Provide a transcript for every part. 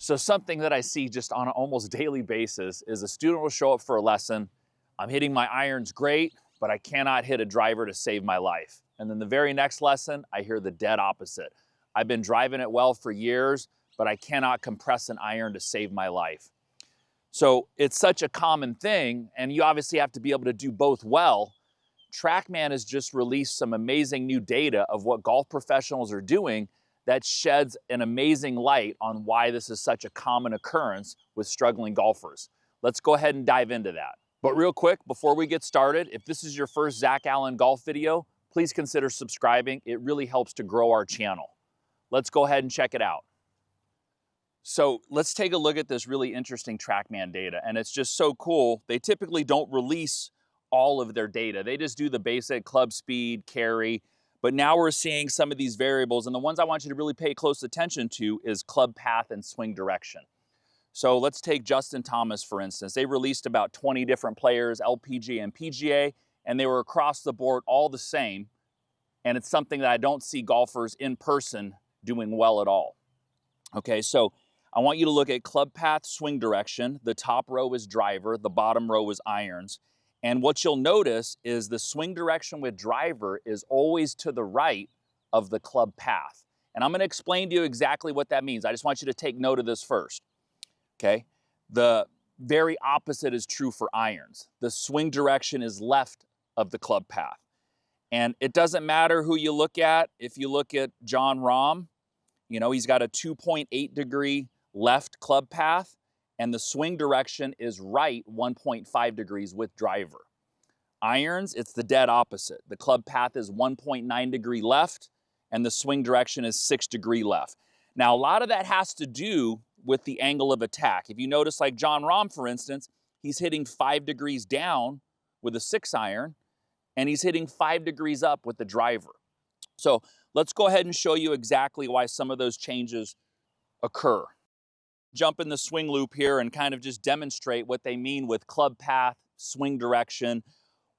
So something that I see just on an almost daily basis is a student will show up for a lesson. I'm hitting my irons great, but I cannot hit a driver to save my life. And then the very next lesson, I hear the dead opposite. I've been driving it well for years, but I cannot compress an iron to save my life. So it's such a common thing, and you obviously have to be able to do both well. TrackMan has just released some amazing new data of what golf professionals are doing that sheds an amazing light on why this is such a common occurrence with struggling golfers. Let's go ahead and dive into that. But real quick, before we get started, if this is your first Zach Allen golf video, please consider subscribing. It really helps to grow our channel. Let's go ahead and check it out. So let's take a look at this really interesting TrackMan data, and it's just so cool. They typically don't release all of their data. They just do the basic club speed, carry, but now we're seeing some of these variables, and the ones I want you to really pay close attention to is club path and swing direction. So let's take Justin Thomas, for instance. They released about 20 different players, LPGA and PGA, and they were across the board all the same, and it's something that I don't see golfers in person doing well at all. Okay, so I want you to look at club path, swing direction. The top row is driver, the bottom row is irons. And what you'll notice is the swing direction with driver is always to the right of the club path. And I'm going to explain to you exactly what that means. I just want you to take note of this first. Okay? The very opposite is true for irons. The swing direction is left of the club path. And it doesn't matter who you look at. If you look at Jon Rahm, you know, he's got a 2.8 degree left club path, and the swing direction is right 1.5 degrees with driver. Irons, it's the dead opposite. The club path is 1.9 degree left, and the swing direction is 6 degree left. Now, a lot of that has to do with the angle of attack. If you notice, like Jon Rahm, for instance, he's hitting 5 degrees down with a 6 iron, and he's hitting 5 degrees up with the driver. So let's go ahead and show you exactly why some of those changes occur. Jump in the swing loop here and kind of just demonstrate what they mean with club path, swing direction,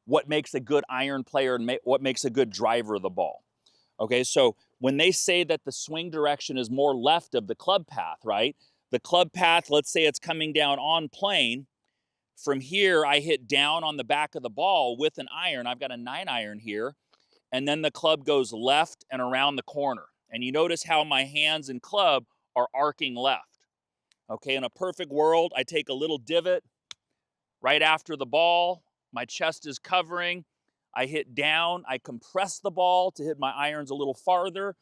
what makes a good iron player and what makes a good driver of the ball. Okay, so when they say that the swing direction is more left of the club path, right? The club path, let's say it's coming down on plane. From here, I hit down on the back of the ball with an iron. I've got a 9 iron here. And then the club goes left and around the corner. And you notice how my hands and club are arcing left. Okay, in a perfect world, I take a little divot right after the ball. My chest is covering. I hit down. I compress the ball to hit my irons a little farther.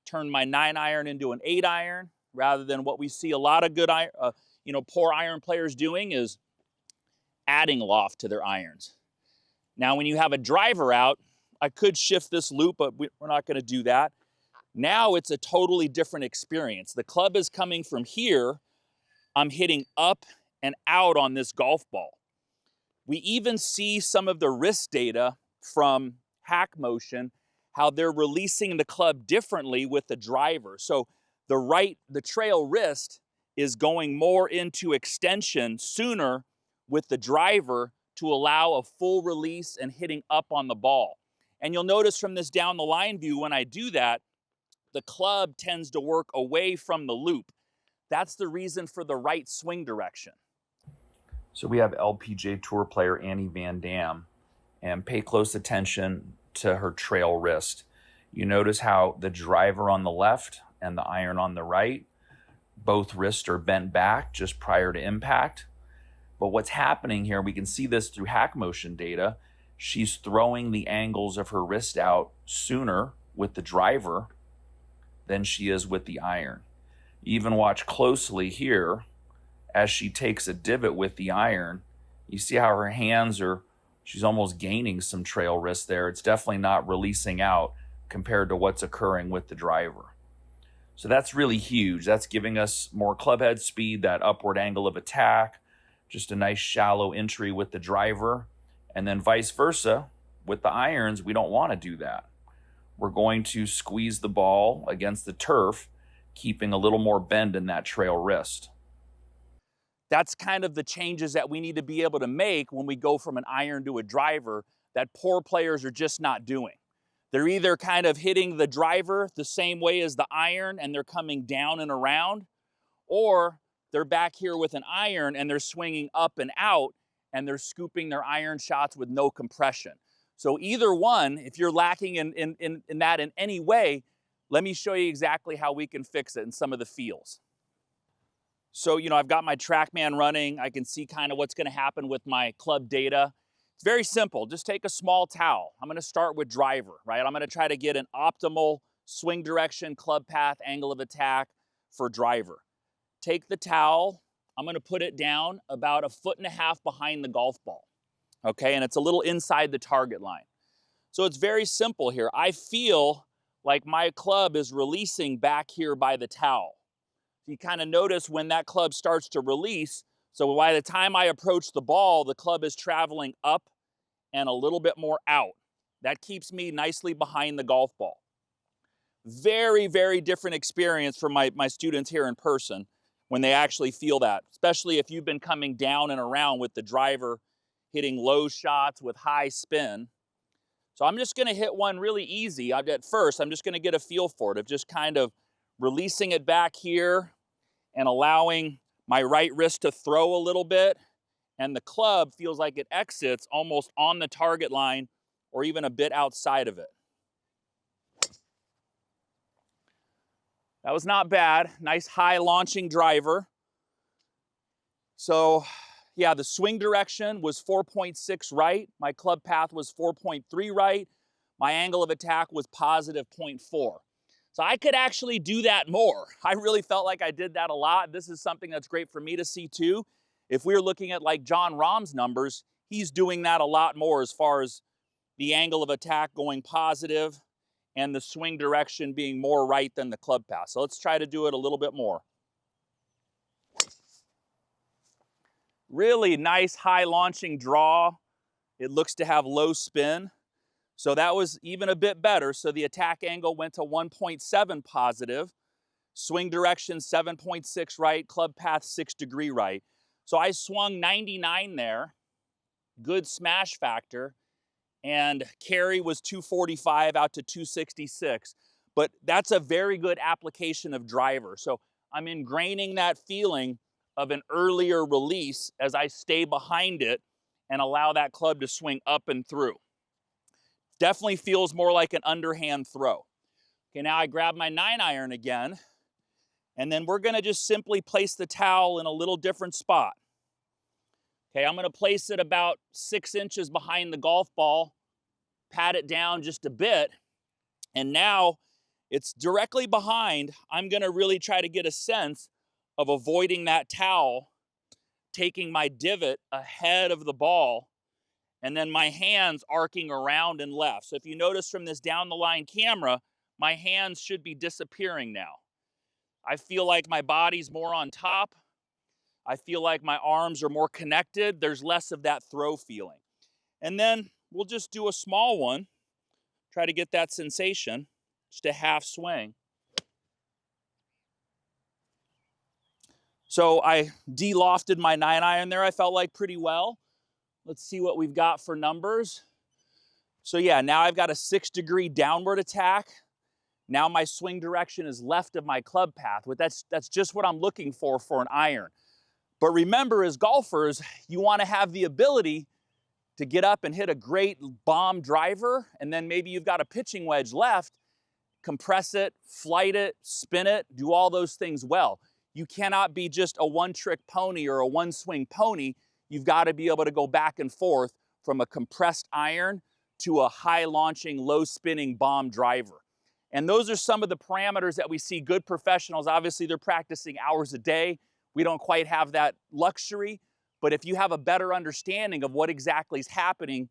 Turn my 9 iron into an 8 iron, rather than what we see a lot of good, poor iron players doing is adding loft to their irons. Now, when you have a driver out, I could shift this loop, but we're not going to do that. Now it's a totally different experience. The club is coming from here. I'm hitting up and out on this golf ball. We even see some of the wrist data from Hack Motion, how they're releasing the club differently with the driver. So the trail wrist is going more into extension sooner with the driver to allow a full release and hitting up on the ball. And you'll notice from this down the line view, when I do that, the club tends to work away from the loop. That's the reason for the right swing direction. So we have LPGA Tour player Annie Van Dam, and pay close attention to her trail wrist. You notice how the driver on the left and the iron on the right, both wrists are bent back just prior to impact. But what's happening here, we can see this through Hack Motion data, she's throwing the angles of her wrist out sooner with the driver than she is with the iron. Even watch closely here as she takes a divot with the iron. You see how her hands she's almost gaining some trail wrist there. It's definitely not releasing out compared to what's occurring with the driver. So that's really huge. That's giving us more clubhead speed, that upward angle of attack, just a nice shallow entry with the driver. And then vice versa, with the irons, we don't want to do that. We're going to squeeze the ball against the turf, keeping a little more bend in that trail wrist. That's kind of the changes that we need to be able to make when we go from an iron to a driver that poor players are just not doing. They're either kind of hitting the driver the same way as the iron and they're coming down and around, or they're back here with an iron and they're swinging up and out and they're scooping their iron shots with no compression. So either one, if you're lacking in that in any way, let me show you exactly how we can fix it in some of the feels. So, I've got my TrackMan running. I can see kind of what's going to happen with my club data. It's very simple. Just take a small towel. I'm going to start with driver, right? I'm going to try to get an optimal swing direction, club path, angle of attack for driver. Take the towel. I'm going to put it down about 1.5 feet behind the golf ball, okay? And it's a little inside the target line. So it's very simple here. I feel like my club is releasing back here by the towel. You kind of notice when that club starts to release, so by the time I approach the ball, the club is traveling up and a little bit more out. That keeps me nicely behind the golf ball. Very, very different experience for my students here in person when they actually feel that, especially if you've been coming down and around with the driver, hitting low shots with high spin. So I'm just going to hit one really easy. At first, I'm just going to get a feel for it, of just kind of releasing it back here and allowing my right wrist to throw a little bit, and the club feels like it exits almost on the target line or even a bit outside of it. That was not bad. Nice high launching driver. So yeah, the swing direction was 4.6 right. My club path was 4.3 right. My angle of attack was positive 0.4. So I could actually do that more. I really felt like I did that a lot. This is something that's great for me to see too. If we're looking at like John Rahm's numbers, he's doing that a lot more as far as the angle of attack going positive and the swing direction being more right than the club path. So let's try to do it a little bit more. Really nice high launching draw. It looks to have low spin. So that was even a bit better. So the attack angle went to 1.7 positive, swing direction 7.6 right, club path 6 degree right. So I swung 99 there, good smash factor, and carry was 245 out to 266. But that's a very good application of driver. So I'm ingraining that feeling of an earlier release as I stay behind it and allow that club to swing up and through. Definitely feels more like an underhand throw. Okay, now I grab my 9-iron again, and then we're gonna just simply place the towel in a little different spot. Okay, I'm gonna place it about 6 inches behind the golf ball, pat it down just a bit, and now it's directly behind. I'm gonna really try to get a sense of avoiding that towel, taking my divot ahead of the ball, and then my hands arcing around and left. So if you notice from this down the line camera, my hands should be disappearing now. I feel like my body's more on top. I feel like my arms are more connected. There's less of that throw feeling. And then we'll just do a small one, try to get that sensation, just a half swing. So I de-lofted my 9-iron there, I felt like pretty well. Let's see what we've got for numbers. So yeah, now I've got a 6 degree downward attack. Now my swing direction is left of my club path. That's just what I'm looking for an iron. But remember, as golfers, you want to have the ability to get up and hit a great bomb driver, and then maybe you've got a pitching wedge left, compress it, flight it, spin it, do all those things well. You cannot be just a one-trick pony or a one-swing pony. You've got to be able to go back and forth from a compressed iron to a high-launching, low-spinning bomb driver. And those are some of the parameters that we see good professionals. Obviously, they're practicing hours a day. We don't quite have that luxury. But if you have a better understanding of what exactly is happening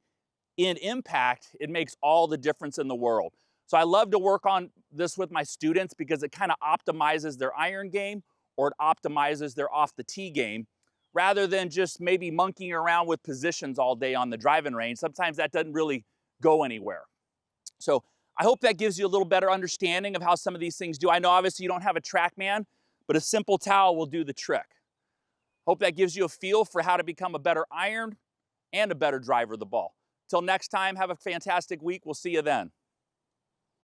in impact, it makes all the difference in the world. So I love to work on this with my students because it kind of optimizes their iron game, or it optimizes their off the tee game, rather than just maybe monkeying around with positions all day on the driving range. Sometimes that doesn't really go anywhere. So I hope that gives you a little better understanding of how some of these things do. I know obviously you don't have a TrackMan, but a simple towel will do the trick. Hope that gives you a feel for how to become a better iron and a better driver of the ball. Till next time, have a fantastic week. We'll see you then.